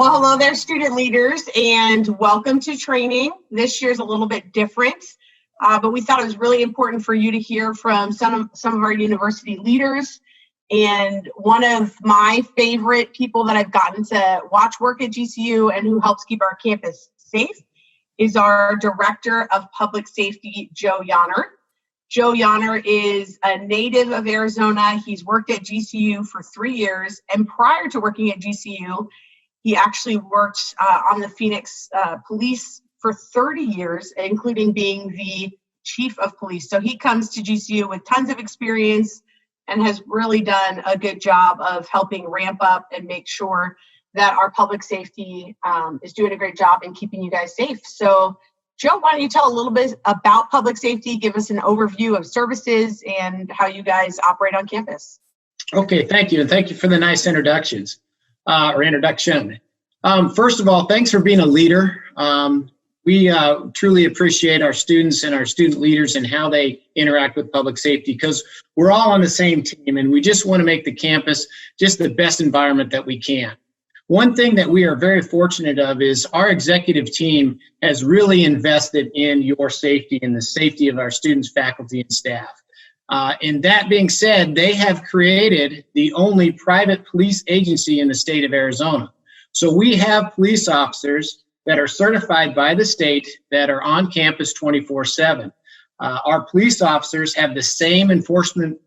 Well, hello there, student leaders, and welcome to training. This year's a little bit different, but we thought it was really important for you to hear from some of our university leaders. And one of my favorite people that I've gotten to watch work at GCU and who helps keep our campus safe is our Director of Public Safety, Joe Yonner. Joe Yonner is a native of Arizona. He's worked at GCU for 3 years, and prior to working at GCU, he actually worked on the Phoenix Police for 30 years, including being the chief of police. So he comes to GCU with tons of experience and has really done a good job of helping ramp up and make sure that our public safety is doing a great job in keeping you guys safe. So Joe, why don't you tell a little bit about public safety, give us an overview of services and how you guys operate on campus. Okay, thank you. And thank you for the nice introductions. Introduction. First of all, thanks for being a leader. We truly appreciate our students and our student leaders and how they interact with public safety, because we're all on the same team and we just want to make the campus just the best environment that we can. One thing that we are very fortunate of is our executive team has really invested in your safety and the safety of our students, faculty, and staff. And that being said, they have created the only private police agency in the state of Arizona. So we have police officers that are certified by the state that are on campus 24/7. Our police officers have the same enforcement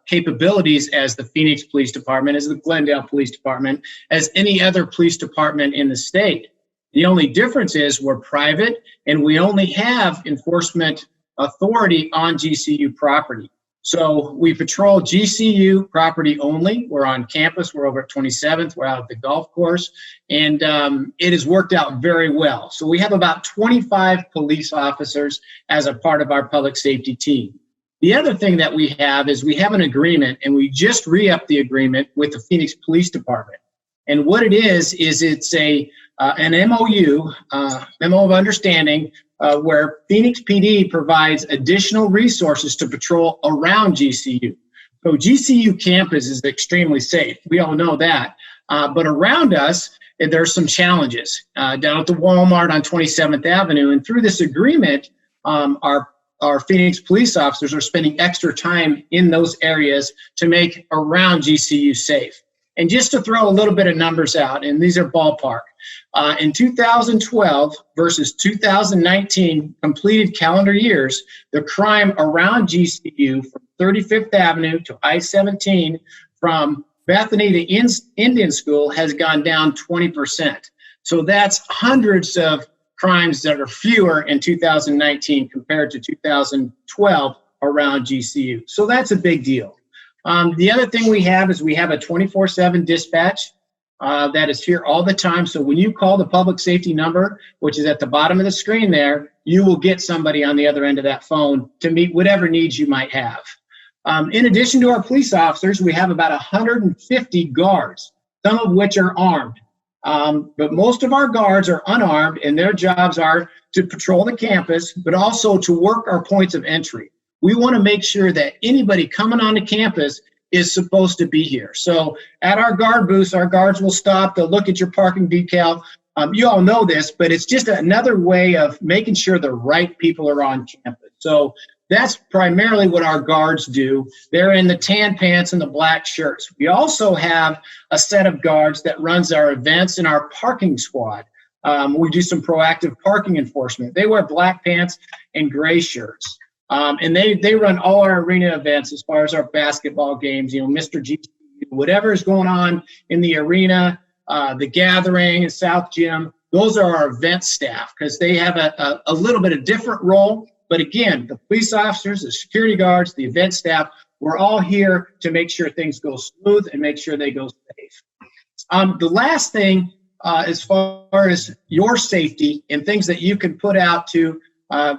capabilities as the Phoenix Police Department, as the Glendale Police Department, as any other police department in the state. The only difference is we're private and we only have enforcement authority on GCU property. So we patrol GCU property only. We're on campus. We're over at 27th. We're out at the golf course. And it has worked out very well. So we have about 25 police officers as a part of our public safety team. The other thing that we have is we have an agreement, and we just re-upped the agreement with the Phoenix Police Department. And what it is it's an MOU, Memo of Understanding, where Phoenix PD provides additional resources to patrol around GCU. So GCU campus is extremely safe. We all know that. But around us, there's some challenges. Down at the Walmart on 27th Avenue, and through this agreement, our Phoenix police officers are spending extra time in those areas to make around GCU safe. And just to throw a little bit of numbers out, and these are ballpark, in 2012 versus 2019 completed calendar years, the crime around GCU from 35th Avenue to I-17 from Bethany to Indian School has gone down 20%. So that's hundreds of crimes that are fewer in 2019 compared to 2012 around GCU. So that's a big deal. The other thing we have is we have a 24/7 dispatch that is here all the time. So when you call the public safety number, which is at the bottom of the screen there, you will get somebody on the other end of that phone to meet whatever needs you might have. In addition to our police officers, we have about 150 guards, some of which are armed. But most of our guards are unarmed, and their jobs are to patrol the campus, but also to work our points of entry. We want to make sure that anybody coming onto campus is supposed to be here. So at our guard booths, our guards will stop, they'll look at your parking decal. You all know this, but it's just another way of making sure the right people are on campus. So that's primarily what our guards do. They're in the tan pants and the black shirts. We also have a set of guards that runs our events and our parking squad. We do some proactive parking enforcement. They wear black pants and gray shirts. And they run all our arena events as far as our basketball games, Mr. G, whatever is going on in the arena, the gathering, South Gym. Those are our event staff because they have a little bit of different role. But again, the police officers, the security guards, the event staff, we're all here to make sure things go smooth and make sure they go safe. The last thing, as far as your safety and things that you can put out to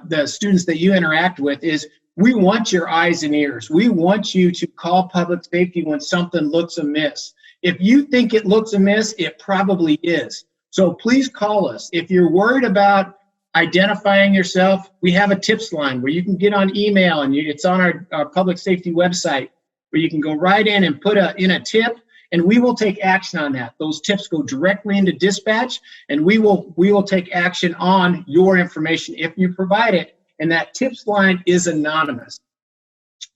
the students that you interact with, is we want your eyes and ears. We want you to call public safety when something looks amiss. If you think it looks amiss, it probably is. So please call us. If you're worried about identifying yourself, we have a tips line where you can get on email, and it's on our public safety website, where you can go right in and put in a tip, and we will take action on that. Those tips go directly into dispatch, and we will take action on your information if you provide it. And that tips line is anonymous.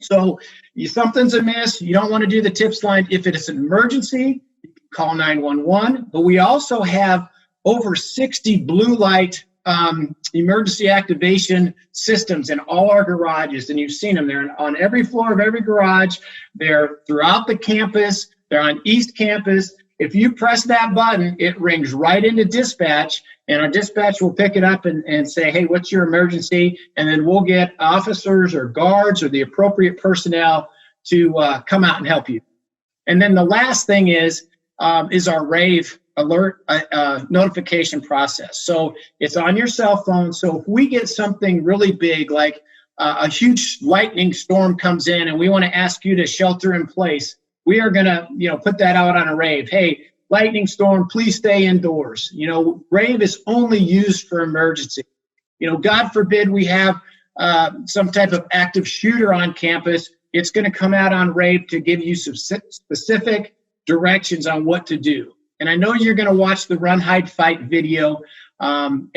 So something's amiss, you don't want to do the tips line. If it is an emergency, you can call 911. But we also have over 60 blue light emergency activation systems in all our garages, and you've seen them. They're on every floor of every garage. They're throughout the campus. They're on East Campus. If you press that button, it rings right into dispatch, and our dispatch will pick it up and say, hey, what's your emergency? And then we'll get officers or guards or the appropriate personnel to come out and help you. And then the last thing is our RAVE alert notification process. So it's on your cell phone. So if we get something really big, like a huge lightning storm comes in and we want to ask you to shelter in place, we are going to, put that out on a RAVE. Hey, lightning storm, please stay indoors. RAVE is only used for emergency. God forbid we have some type of active shooter on campus. It's going to come out on RAVE to give you some specific directions on what to do. And I know you're going to watch the Run, Hide, Fight video, and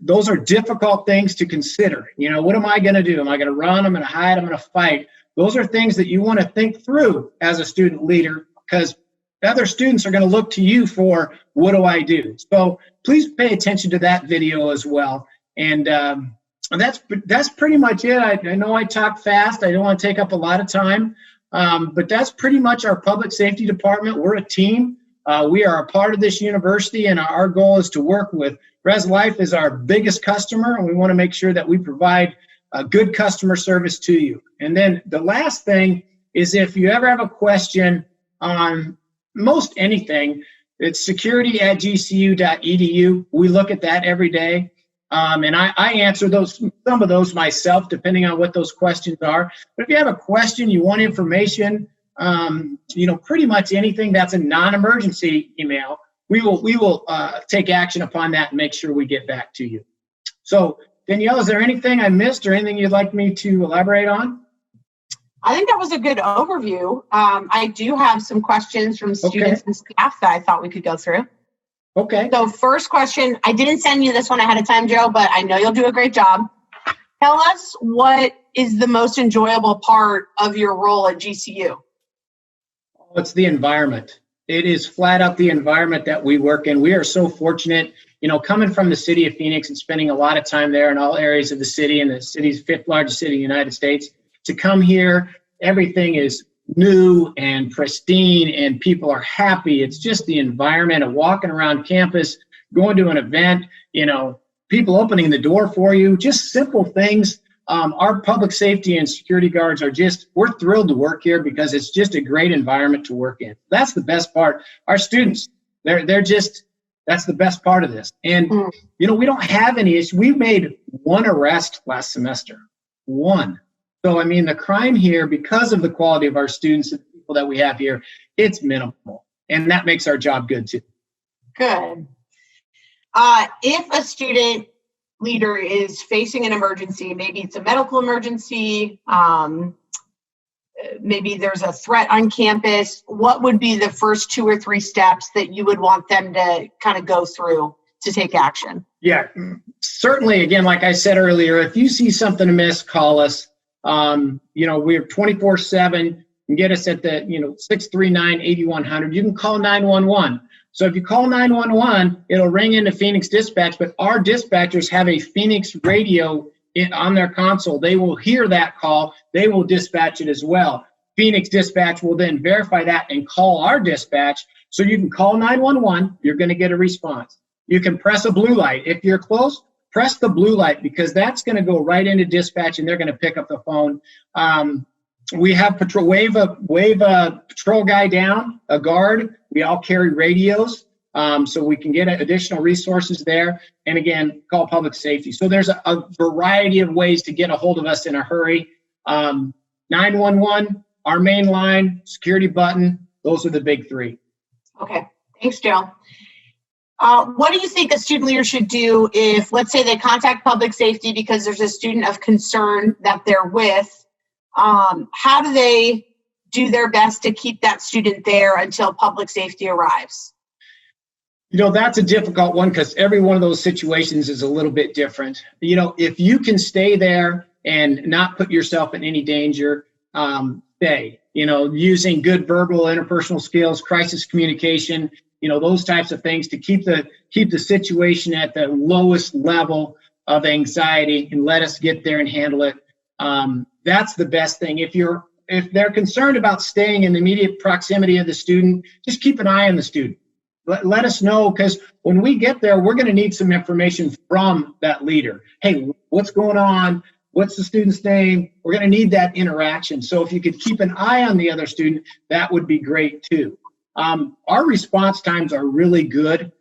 those are difficult things to consider. What am I going to do? Am I going to run? I'm going to hide. I'm going to fight. Those are things that you want to think through as a student leader, because other students are going to look to you for, what do I do? So please pay attention to that video as well. And that's pretty much it. I know I talk fast. I don't want to take up a lot of time. But that's pretty much our public safety department. We're a team. We are a part of this university, and our goal is to work with Res Life is our biggest customer, and we want to make sure that we provide a good customer service to you. And then the last thing is, if you ever have a question on most anything, it's security@gcu.edu. We look at that every day. And I answer some of those myself, depending on what those questions are. But if you have a question, you want information, pretty much anything that's a non-emergency email, we will take action upon that and make sure we get back to you. So, Danielle, is there anything I missed or anything you'd like me to elaborate on? I think that was a good overview. I do have some questions from students and staff that I thought we could go through. Okay. So first question, I didn't send you this one ahead of time, Joe, but I know you'll do a great job. Tell us, what is the most enjoyable part of your role at GCU? It's the environment. It is flat out the environment that we work in. We are so fortunate, coming from the city of Phoenix and spending a lot of time there in all areas of the city, and the city's 5th largest city in the United States, to come here, everything is new and pristine and people are happy. It's just the environment of walking around campus, going to an event, people opening the door for you, just simple things. Our public safety and security guards we're thrilled to work here because it's just a great environment to work in. That's the best part. Our students, that's the best part of this. And, we don't have any issues. We made one arrest last semester, one. So, the crime here, because of the quality of our students and people that we have here, it's minimal. And that makes our job good, too. Good. If a student leader is facing an emergency, maybe it's a medical emergency, maybe there's a threat on campus, what would be the first 2 or 3 steps that you would want them to kind of go through to take action? Yeah, certainly. Again, like I said earlier, if you see something amiss, call us. We're 24/7. You can get us at the 639-8100. You can call 911. So if you call 911, it'll ring into Phoenix Dispatch, but our dispatchers have a Phoenix radio on their console. They will hear that call. They will dispatch it as well. Phoenix Dispatch will then verify that and call our dispatch. So you can call 911. You're going to get a response. You can press a blue light. If you're close, press the blue light, because that's going to go right into dispatch and they're going to pick up the phone. We have wave a patrol guy down, a guard. We all carry radios, so we can get additional resources there. And again, call public safety. So there's a variety of ways to get a hold of us in a hurry. 911, our main line, security button. Those are the big 3. Okay, thanks, Joe. What do you think a student leader should do if, let's say, they contact public safety because there's a student of concern that they're with? How do they do their best to keep that student there until public safety arrives? That's a difficult one because every one of those situations is a little bit different. If you can stay there and not put yourself in any danger, stay. Using good verbal, interpersonal skills, crisis communication, those types of things to keep the situation at the lowest level of anxiety and let us get there and handle it. That's the best thing. If they're concerned about staying in the immediate proximity of the student, just keep an eye on the student. Let us know, because when we get there, we're going to need some information from that leader. Hey, what's going on? What's the student's name? We're going to need that interaction. So if you could keep an eye on the other student, that would be great too. Our response times are really good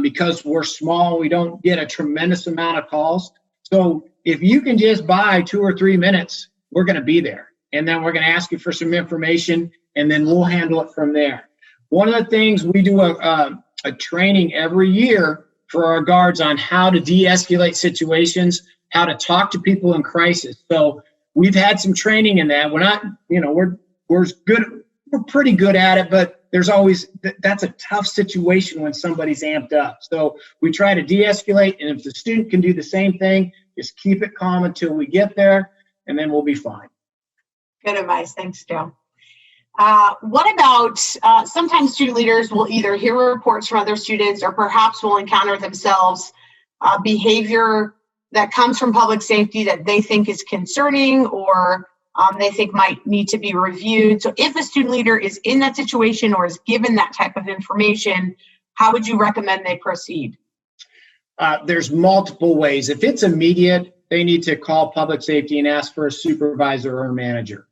because we're small. We don't get a tremendous amount of calls. So if you can just buy 2 or 3 minutes, we're going to be there. And then we're going to ask you for some information, and then we'll handle it from there. One of the things, we do a training every year for our guards on how to de-escalate situations, how to talk to people in crisis. So we've had some training in that. We're not, we're good. We're pretty good at it, but there's always, that's a tough situation when somebody's amped up. So we try to de-escalate, and if the student can do the same thing, just keep it calm until we get there, and then we'll be fine. Good advice. Thanks, Joe. What about sometimes student leaders will either hear reports from other students or perhaps will encounter themselves behavior that comes from public safety that they think is concerning or they think might need to be reviewed. So if a student leader is in that situation or is given that type of information, how would you recommend they proceed? There's multiple ways. If it's immediate, they need to call public safety and ask for a supervisor or a manager.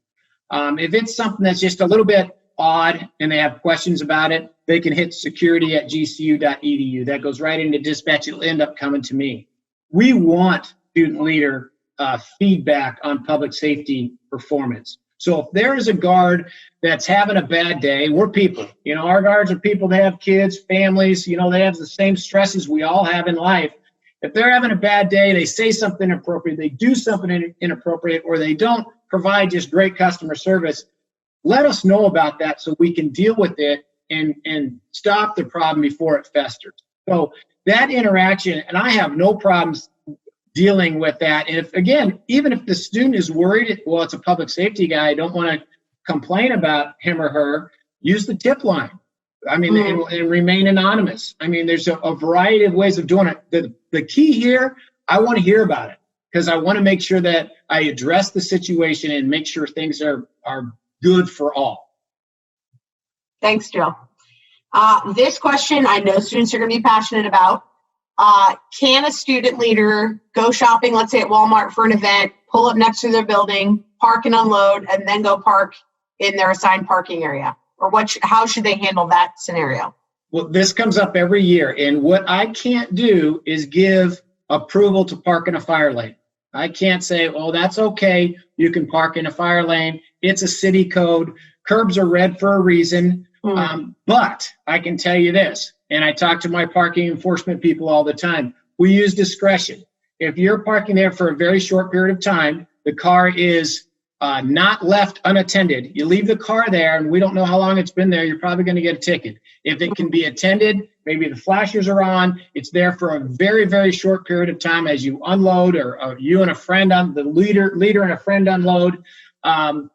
If it's something that's just a little bit odd and they have questions about it, they can hit security@gcu.edu. That goes right into dispatch. It'll end up coming to me. We want student leader feedback on public safety performance. So if there is a guard that's having a bad day, we're people. Our guards are people. They have kids, families. They have the same stresses we all have in life. If they're having a bad day, they say something inappropriate, they do something inappropriate, or they don't provide just great customer service, let us know about that so we can deal with it and stop the problem before it festers. So that interaction, and I have no problems dealing with that. And even if the student is worried, well, it's a public safety guy, I don't want to complain about him or her, use the tip line. And remain anonymous. There's a variety of ways of doing it. The key here, I want to hear about it because I want to make sure that I address the situation and make sure things are good for all. Thanks, Joe. This question, I know students are going to be passionate about. Can a student leader go shopping, let's say at Walmart for an event, pull up next to their building, park and unload, and then go park in their assigned parking area? Or how should they handle that scenario? Well, this comes up every year. And what I can't do is give approval to park in a fire lane. I can't say, oh, that's okay. You can park in a fire lane. It's a city code. Curbs are red for a reason. But I can tell you this, and I talk to my parking enforcement people all the time. We use discretion. If you're parking there for a very short period of time, the car is not left unattended. You leave the car there and we don't know how long it's been there, you're probably going to get a ticket. If it can be attended, maybe the flashers are on, it's there for a very, very short period of time as you unload or you and a friend on the leader and a friend unload. 9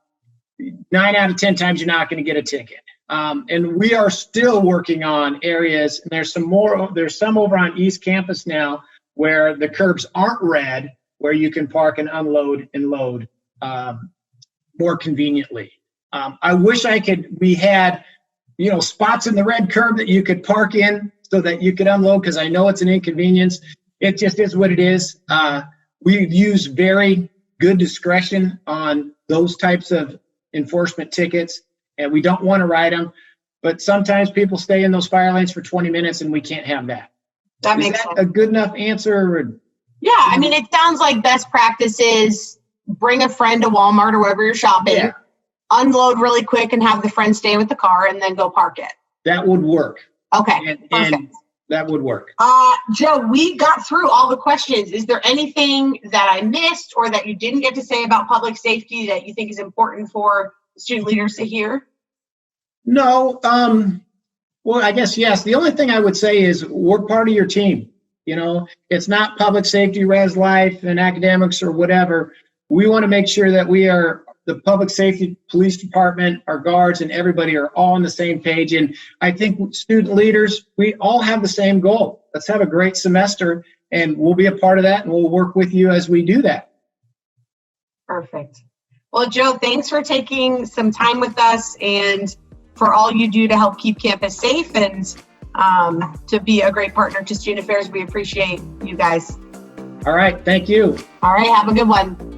out of 10 times you're not going to get a ticket. And we are still working on areas, and there's some over on East Campus now where the curbs aren't red, where you can park and unload and load more conveniently. I wish we had, spots in the red curb that you could park in so that you could unload, because I know it's an inconvenience. It just is what it is. We use very good discretion on those types of enforcement tickets, and we don't want to write them. But sometimes people stay in those fire lanes for 20 minutes, and we can't have that. That makes sense. A good enough answer? Yeah, it sounds like best practice is bring a friend to Walmart or wherever you're shopping, unload really quick and have the friend stay with the car and then go park it. That would work. Okay, perfect. And that would work. Joe, we got through all the questions. Is there anything that I missed or that you didn't get to say about public safety that you think is important for student leaders to hear? No, well, I guess, yes. The only thing I would say is we're part of your team. You know, it's not public safety, res life, and academics or whatever. We want to make sure that we are the public safety, police department, our guards, and everybody are all on the same page. And I think student leaders, we all have the same goal. Let's have a great semester, and we'll be a part of that, and we'll work with you as we do that. Perfect. Well, Joe, thanks for taking some time with us and for all you do to help keep campus safe and to be a great partner to Student Affairs. We appreciate you guys. All right. Thank you. All right. Have a good one.